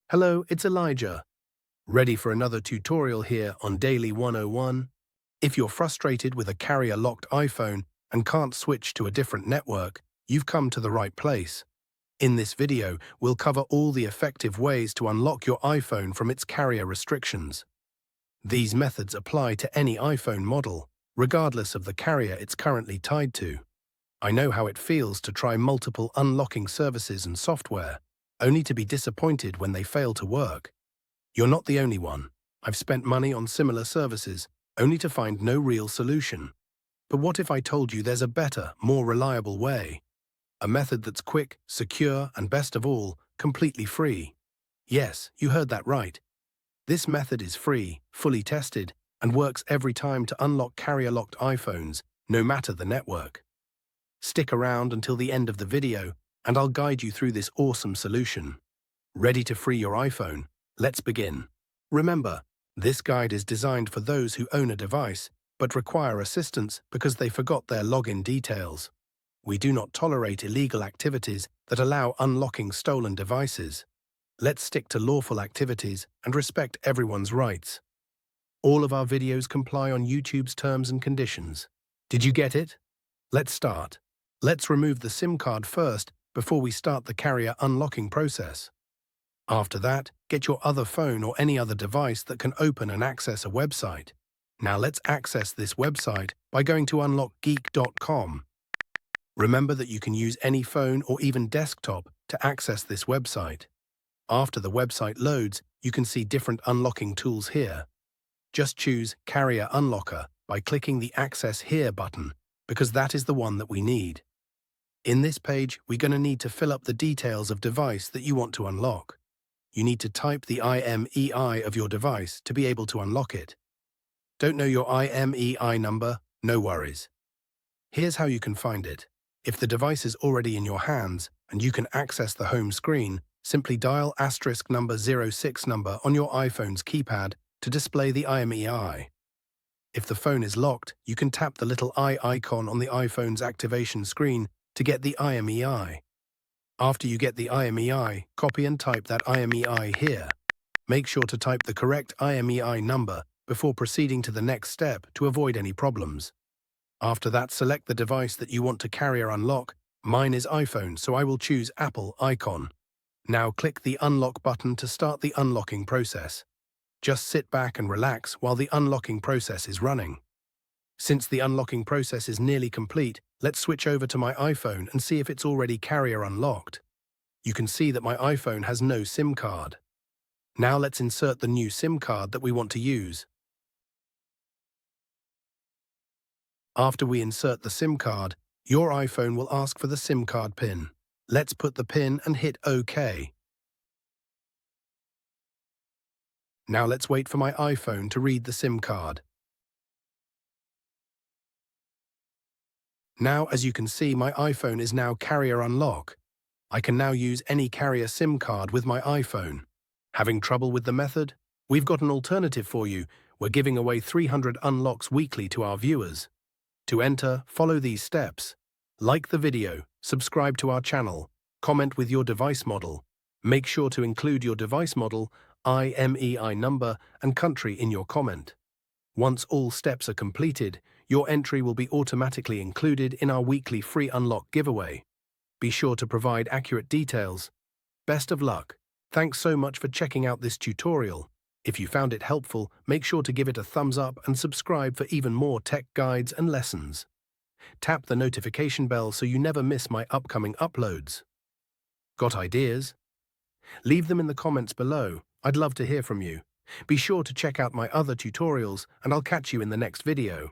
Hello, it's Elijah. Ready for another tutorial here on Daily 101? If you're frustrated with a carrier-locked iPhone and can't switch to a different network, you've come to the right place. In this video, we'll cover all the effective ways to unlock your iPhone from its carrier restrictions. These methods apply to any iPhone model, regardless of the carrier it's currently tied to. I know how it feels to try multiple unlocking services and software, only to be disappointed when they fail to work. You're not the only one. I've spent money on similar services, only to find no real solution. But what if I told you there's a better, more reliable way? A method that's quick, secure, and best of all, completely free. Yes, you heard that right. This method is free, fully tested, and works every time to unlock carrier-locked iPhones, no matter the network. Stick around until the end of the video, and I'll guide you through this awesome solution. Ready to free your iPhone? Let's begin. Remember, this guide is designed for those who own a device, but require assistance because they forgot their login details. We do not tolerate illegal activities that allow unlocking stolen devices. Let's stick to lawful activities and respect everyone's rights. All of our videos comply on YouTube's terms and conditions. Did you get it? Let's start. Let's remove the SIM card first before we start the carrier unlocking process. After that, get your other phone or any other device that can open and access a website. Now let's access this website by going to unlockgeek.com. Remember that you can use any phone or even desktop to access this website. After the website loads, you can see different unlocking tools here. Just choose Carrier Unlocker by clicking the Access Here button, because that is the one that we need. In this page, we're going to need to fill up the details of device that you want to unlock. You need to type the IMEI of your device to be able to unlock it. Don't know your IMEI number? No worries. Here's how you can find it. If the device is already in your hands and you can access the home screen, simply dial *number 06 number on your iPhone's keypad to display the IMEI. If the phone is locked, you can tap the little eye icon on the iPhone's activation screen to get the IMEI. After you get the IMEI, copy and type that IMEI here. Make sure to type the correct IMEI number before proceeding to the next step to avoid any problems. After that, select the device that you want to carrier unlock. Mine is iPhone, so I will choose Apple icon. Now click the unlock button to start the unlocking process. Just sit back and relax while the unlocking process is running. Since the unlocking process is nearly complete, let's switch over to my iPhone and see if it's already carrier unlocked. You can see that my iPhone has no SIM card. Now let's insert the new SIM card that we want to use. After we insert the SIM card, your iPhone will ask for the SIM card PIN. Let's put the PIN and hit OK. Now let's wait for my iPhone to read the SIM card. Now, as you can see, my iPhone is now carrier unlock. I can now use any carrier SIM card with my iPhone. Having trouble with the method? We've got an alternative for you. We're giving away 300 unlocks weekly to our viewers. To enter, follow these steps. Like the video, subscribe to our channel, comment with your device model. Make sure to include your device model, IMEI number, and country in your comment. Once all steps are completed, your entry will be automatically included in our weekly free unlock giveaway. Be sure to provide accurate details. Best of luck. Thanks so much for checking out this tutorial. If you found it helpful, make sure to give it a thumbs up and subscribe for even more tech guides and lessons. Tap the notification bell so you never miss my upcoming uploads. Got ideas? Leave them in the comments below. I'd love to hear from you. Be sure to check out my other tutorials, and I'll catch you in the next video.